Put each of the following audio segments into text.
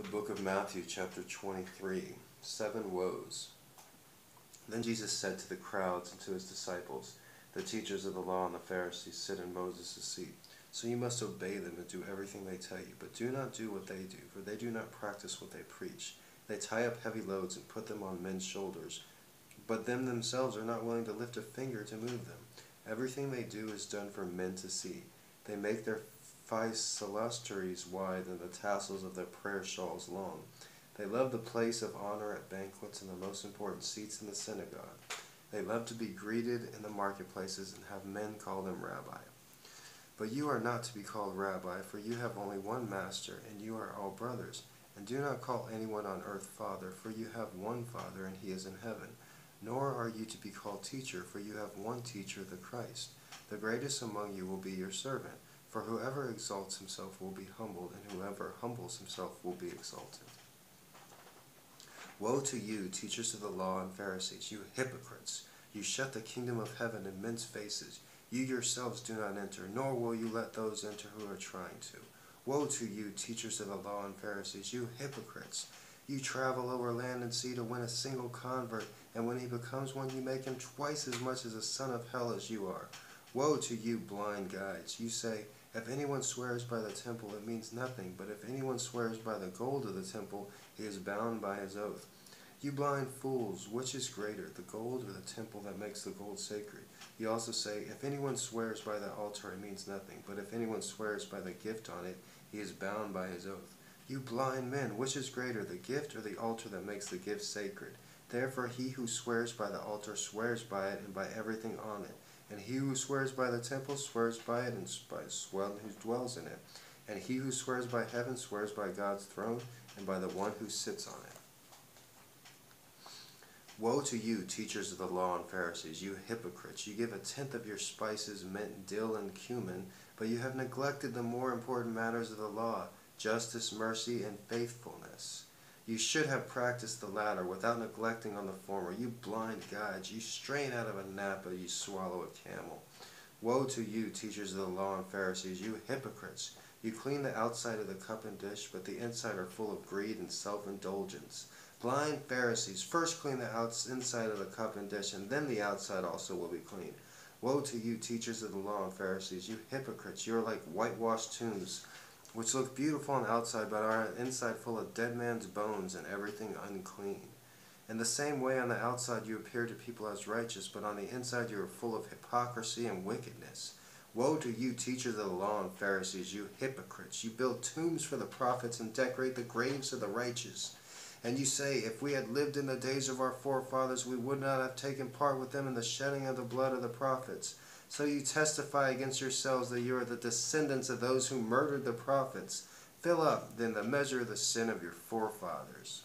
The book of Matthew, chapter 23, 7 woes. Then Jesus said to the crowds and to his disciples, "The teachers of the law and the Pharisees sit in Moses' seat. So you must obey them and do everything they tell you, but do not do what they do, for they do not practice what they preach. They tie up heavy loads and put them on men's shoulders, but them themselves are not willing to lift a finger to move them. Everything they do is done for men to see. They make their phylacteries wide and the tassels of their prayer shawls long. They love the place of honor at banquets and the most important seats in the synagogue. They love to be greeted in the marketplaces and have men call them rabbi. But you are not to be called rabbi, for you have only one master, and you are all brothers. And do not call anyone on earth father, for you have one Father, and he is in heaven. Nor are you to be called teacher, for you have one teacher, the Christ. The greatest among you will be your servant. For whoever exalts himself will be humbled, and whoever humbles himself will be exalted. Woe to you, teachers of the law and Pharisees, you hypocrites! You shut the kingdom of heaven in men's faces. You yourselves do not enter, nor will you let those enter who are trying to. Woe to you, teachers of the law and Pharisees, you hypocrites! You travel over land and sea to win a single convert, and when he becomes one, you make him twice as much as a son of hell as you are. Woe to you, blind guides! You say, if anyone swears by the temple, it means nothing, but if anyone swears by the gold of the temple, he is bound by his oath. You blind fools, which is greater, the gold or the temple that makes the gold sacred? You also say, if anyone swears by the altar, it means nothing, but if anyone swears by the gift on it, he is bound by his oath. You blind men, which is greater, the gift or the altar that makes the gift sacred? Therefore he who swears by the altar swears by it and by everything on it. And he who swears by the temple swears by it and by one who dwells in it. And he who swears by heaven swears by God's throne and by the one who sits on it. Woe to you, teachers of the law and Pharisees, you hypocrites! You give a tenth of your spices, mint, dill, and cumin, but you have neglected the more important matters of the law, justice, mercy, and faithfulness. You should have practiced the latter without neglecting on the former. You blind guides, you strain out of a gnat, but you swallow a camel. Woe to you, teachers of the law and Pharisees, you hypocrites! You clean the outside of the cup and dish, but the inside are full of greed and self-indulgence. Blind Pharisees, first clean the inside of the cup and dish, and then the outside also will be clean. Woe to you, teachers of the law and Pharisees, you hypocrites! You are like whitewashed tombs, which look beautiful on the outside, but are inside full of dead man's bones and everything unclean. In the same way, on the outside you appear to people as righteous, but on the inside you are full of hypocrisy and wickedness. Woe to you, teachers of the law and Pharisees, you hypocrites! You build tombs for the prophets and decorate the graves of the righteous. And you say, if we had lived in the days of our forefathers, we would not have taken part with them in the shedding of the blood of the prophets. So you testify against yourselves that you are the descendants of those who murdered the prophets. Fill up, then, the measure of the sin of your forefathers.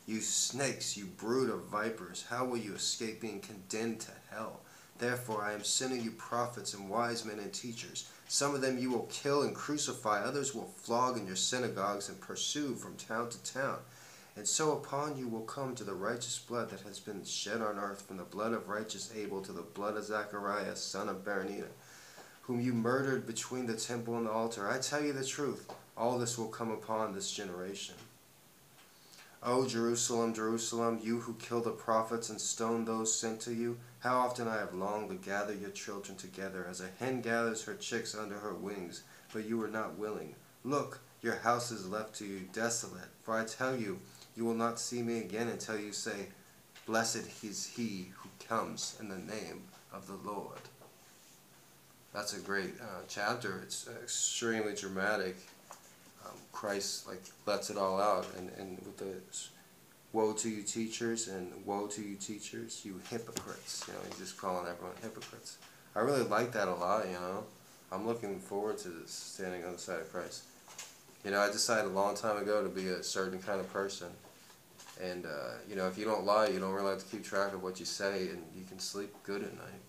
You snakes, you brood of vipers, how will you escape being condemned to hell? Therefore I am sending you prophets and wise men and teachers. Some of them you will kill and crucify, others will flog in your synagogues and pursue from town to town. And so upon you will come to the righteous blood that has been shed on earth, from the blood of righteous Abel to the blood of Zacharias, son of Brandt, whom you murdered between the temple and the altar. I tell you the truth, all this will come upon this generation. O Jerusalem, Jerusalem, you who kill the prophets and stone those sent to you, how often I have longed to gather your children together, as a hen gathers her chicks under her wings, but you were not willing. Look, your house is left to you desolate, for I tell you, you will not see me again until you say, blessed is he who comes in the name of the Lord. That's a great chapter. It's extremely dramatic. Christ lets it all out, and with the woe to you teachers and woe to you teachers, you hypocrites. He's just calling everyone hypocrites. I really like that a lot. I'm looking forward to standing on the side of Christ. I decided a long time ago to be a certain kind of person. And, if you don't lie, you don't really have to keep track of what you say, and you can sleep good at night.